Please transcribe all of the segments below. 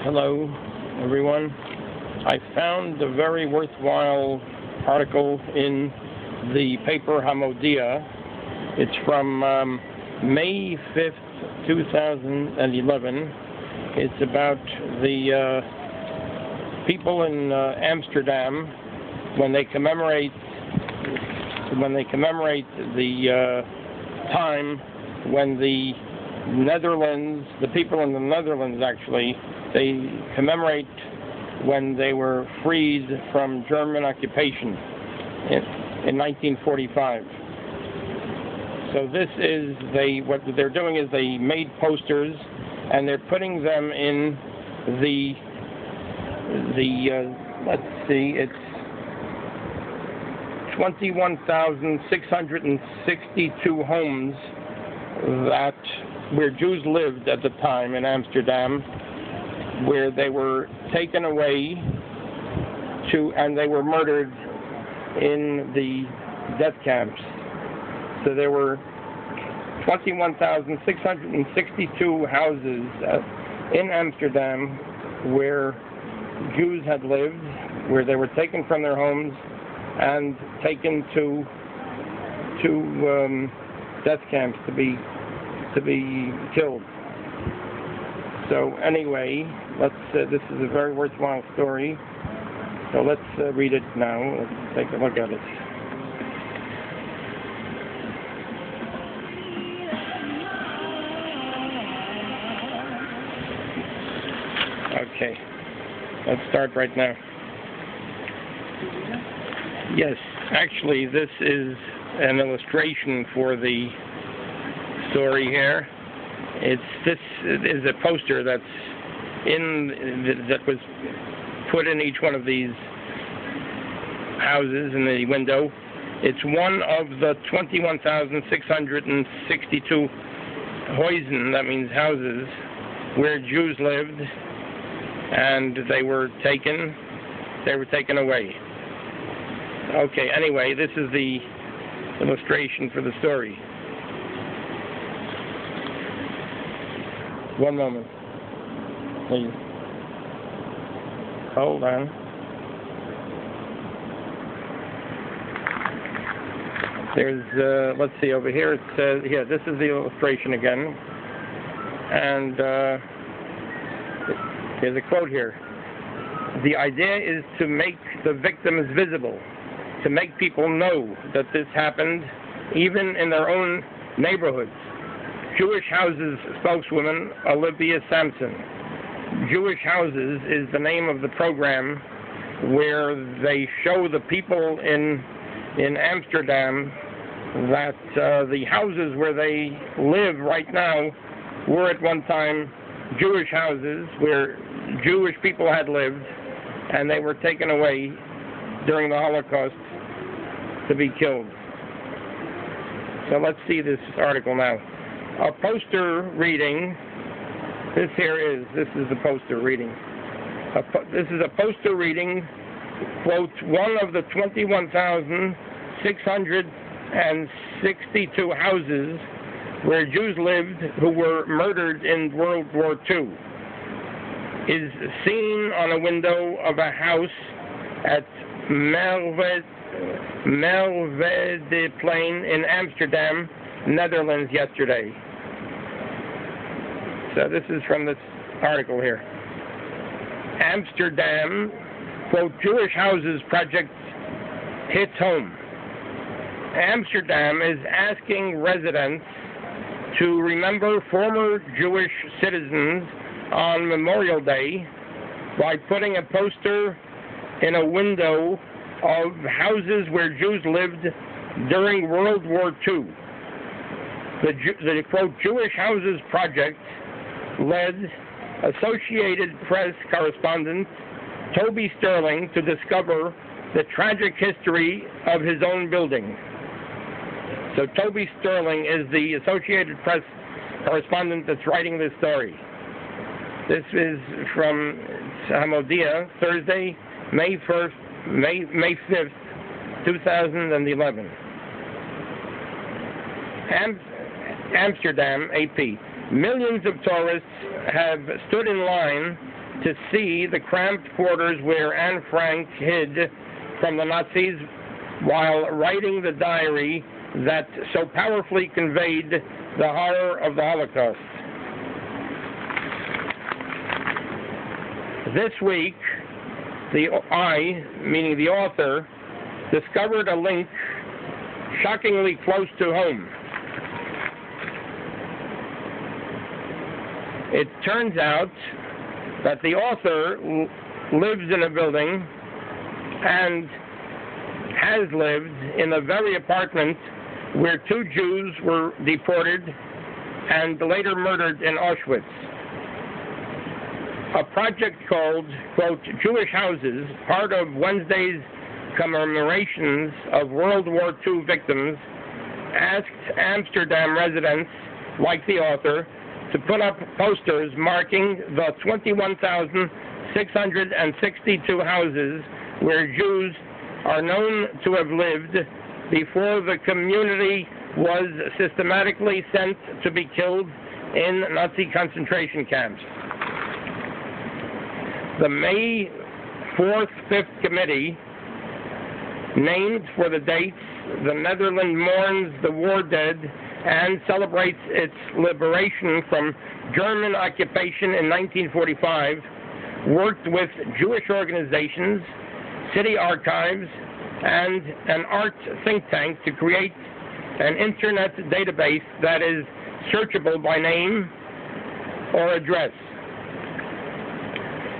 Hello, everyone. I found a very worthwhile article in the paper Hamodia. It's from May 5th, 2011. It's about the people in Amsterdam when they commemorate the time when the Netherlands, the people in the Netherlands actually, they commemorate when they were freed from German occupation in 1945. So this is, what they're doing is they made posters and they're putting them in let's see, it's 21,662 homes where Jews lived at the time in Amsterdam, where they were taken away and they were murdered in the death camps. So there were 21,662 houses in Amsterdam where Jews had lived, where they were taken from their homes and taken to death camps to be killed. So anyway, this is a very worthwhile story. So let's read it now. Let's take a look at it. Okay, let's start right now. Yes, actually, this is an illustration for the story here. This is a poster that was put in each one of these houses in the window. It's one of the 21,662 Huizen, that means houses, where Jews lived, and they were taken away. Okay, anyway, this is the illustration for the story. One moment, please. Hold on. There's, let's see, over here it says, yeah, this is the illustration again. And there's a quote here. The idea is to make the victims visible, to make people know that this happened even in their own neighborhoods. Jewish Houses spokeswoman Olivia Sampson. Jewish Houses is the name of the program where they show the people in Amsterdam that the houses where they live right now were at one time Jewish houses where Jewish people had lived, and they were taken away during the Holocaust to be killed. So let's see this article now. A poster reading, this is the poster reading. This is a poster reading, quote, one of the 21,662 houses where Jews lived who were murdered in World War II, is seen on a window of a house at Merwedeplein in Amsterdam, Netherlands yesterday. So this is from this article here. Amsterdam, quote, Jewish Houses project hits home. Amsterdam is asking residents to remember former Jewish citizens on Memorial Day by putting a poster in a window of houses where Jews lived during World War II. The quote, Jewish Houses project led Associated Press correspondent Toby Sterling to discover the tragic history of his own building. So Toby Sterling is the Associated Press correspondent that's writing this story. This is from Hamodia, Thursday, May 5th, 2011. Amsterdam, AP. Millions of tourists have stood in line to see the cramped quarters where Anne Frank hid from the Nazis while writing the diary that so powerfully conveyed the horror of the Holocaust. This week, meaning the author, discovered a link shockingly close to home. It turns out that the author lives in a building and has lived in the very apartment where 2 Jews were deported and later murdered in Auschwitz. A project called, quote, Jewish Houses, part of Wednesday's commemorations of World War II victims, asked Amsterdam residents, like the author, to put up posters marking the 21,662 houses where Jews are known to have lived before the community was systematically sent to be killed in Nazi concentration camps. The May 4th, 5th Committee, named for the dates the Netherlands mourns the war dead and celebrates its liberation from German occupation in 1945, worked with Jewish organizations, city archives, and an art think tank to create an internet database that is searchable by name or address.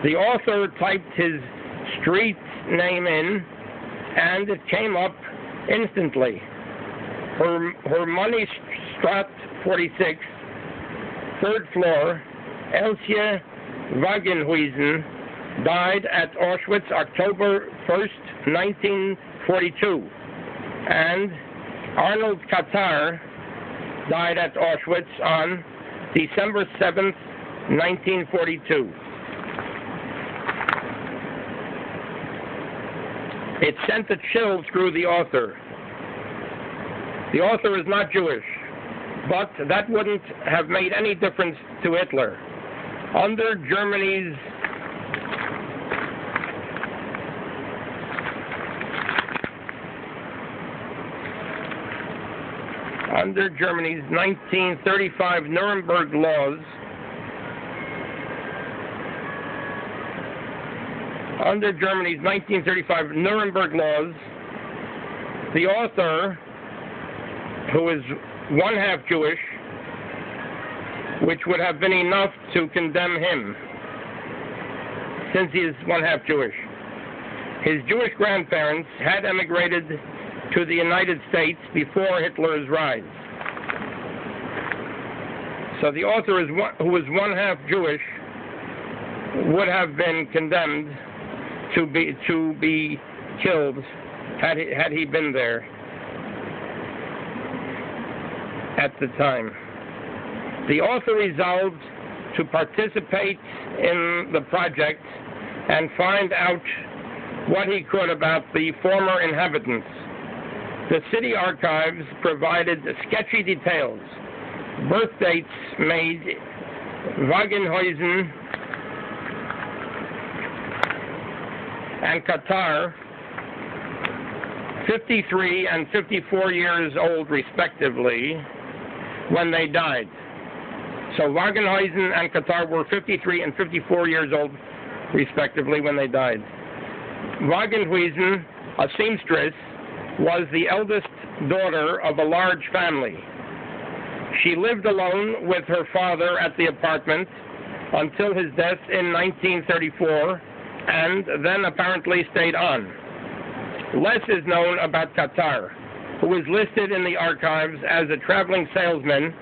The author typed his street name in, and it came up instantly. Hermannstraat 46, 3rd floor, Elsje Wagenhuizen, died at Auschwitz October 1st, 1942, and Arnold Katar died at Auschwitz on December 7th, 1942. It sent a chill through the author. The author is not Jewish, but that wouldn't have made any difference to Hitler. Under Germany's Under Germany's 1935 Nuremberg laws, the author, who is one half Jewish, which would have been enough to condemn him, since he is one half Jewish. His Jewish grandparents had emigrated to the United States before Hitler's rise. So the author, who is one half Jewish, would have been condemned to be killed had he been there at the time. The author resolved to participate in the project and find out what he could about the former inhabitants. The city archives provided sketchy details. Birth dates made Wagenhuizen and Katar 53 and 54 years old, respectively, when they died. So Wagenhuizen and Katar were 53 and 54 years old, respectively, when they died. Wagenhuizen, a seamstress, was the eldest daughter of a large family. She lived alone with her father at the apartment until his death in 1934, and then apparently stayed on. Less is known about Katar, who is listed in the archives as a traveling salesman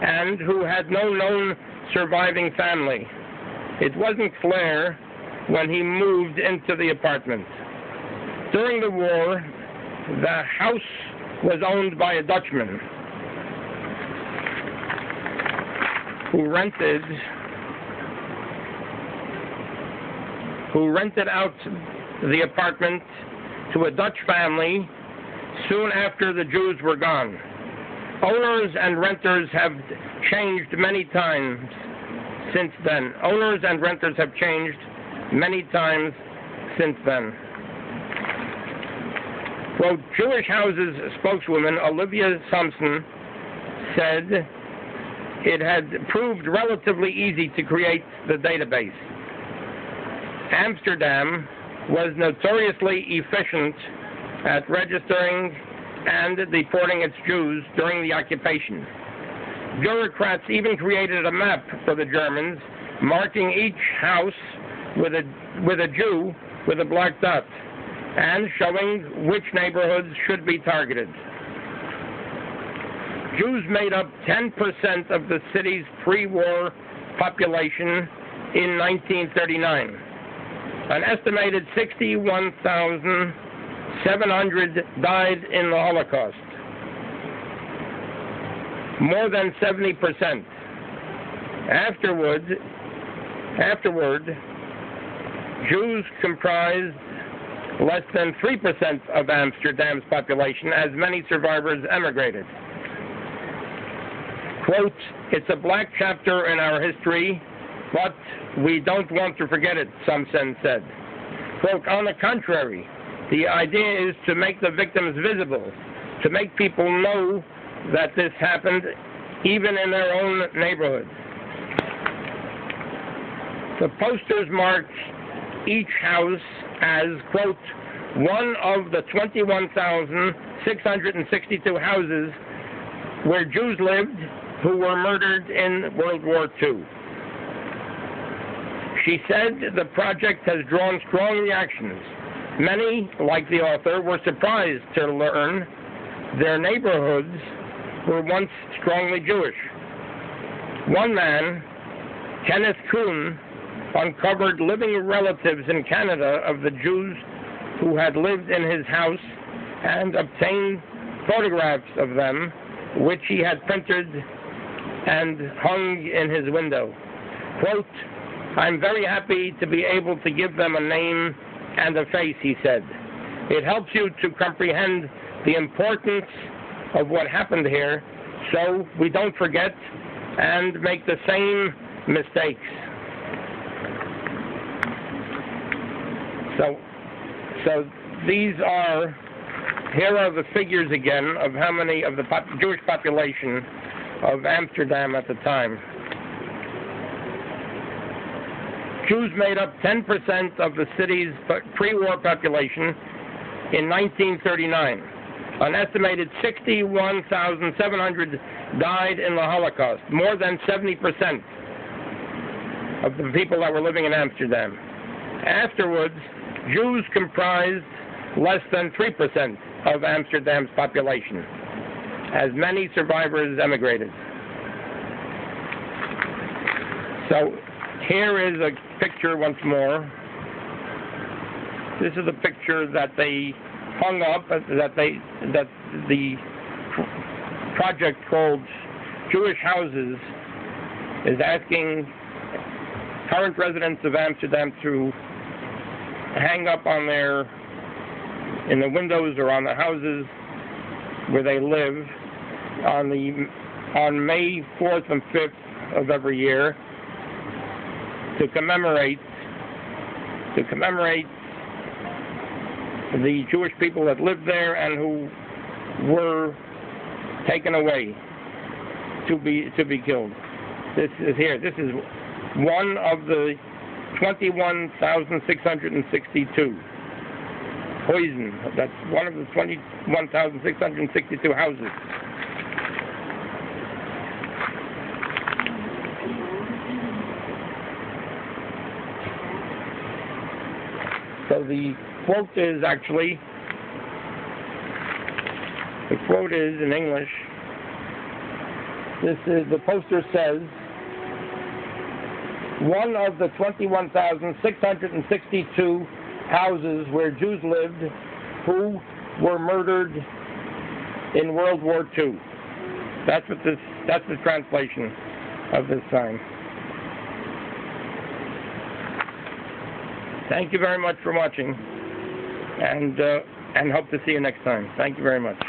and who had no known surviving family. It wasn't clear when he moved into the apartment. During the war, the house was owned by a Dutchman who rented out the apartment to a Dutch family soon after the Jews were gone. Owners and renters have changed many times since then. Owners and renters have changed many times since then. Quote, Jewish House's spokeswoman Olivia Thompson said it had proved relatively easy to create the database. Amsterdam was notoriously efficient at registering and deporting its Jews during the occupation. Bureaucrats even created a map for the Germans, marking each house with a Jew with a black dot, and showing which neighborhoods should be targeted. Jews made up 10% of the city's pre-war population in 1939. An estimated 61,700 died in the Holocaust. More than 70%. Afterward, Jews comprised less than 3% of Amsterdam's population, as many survivors emigrated. Quote, it's a black chapter in our history, but we don't want to forget it, Thompson said. Quote, on the contrary, the idea is to make the victims visible, to make people know that this happened even in their own neighborhood. The posters marked each house as, quote, one of the 21,662 houses where Jews lived who were murdered in World War II. She said the project has drawn strong reactions. Many, like the author, were surprised to learn their neighborhoods were once strongly Jewish. One man, Kenneth Kuhn, uncovered living relatives in Canada of the Jews who had lived in his house and obtained photographs of them, which he had printed and hung in his window. Quote, I'm very happy to be able to give them a name and a face, he said. It helps you to comprehend the importance of what happened here so we don't forget and make the same mistakes. So here are the figures again of how many of the Jewish population of Amsterdam at the time. Jews made up 10% of the city's pre-war population in 1939. An estimated 61,700 died in the Holocaust, more than 70% of the people that were living in Amsterdam. Afterwards, Jews comprised less than 3% of Amsterdam's population, as many survivors emigrated. So here is a picture once more. This is a picture that they hung up, that the project called Jewish Houses is asking current residents of Amsterdam to hang up on in the windows or on the houses where they live on May 4th and 5th of every year to commemorate the Jewish people that lived there and who were taken away to be killed. This is here. This is one of the 21,662. Poison. That's one of the 21,662 houses. So the quote is in English. The poster says, one of the 21,662 houses where Jews lived who were murdered in World War II. That's the translation of this sign. Thank you very much for watching, and hope to see you next time. Thank you very much.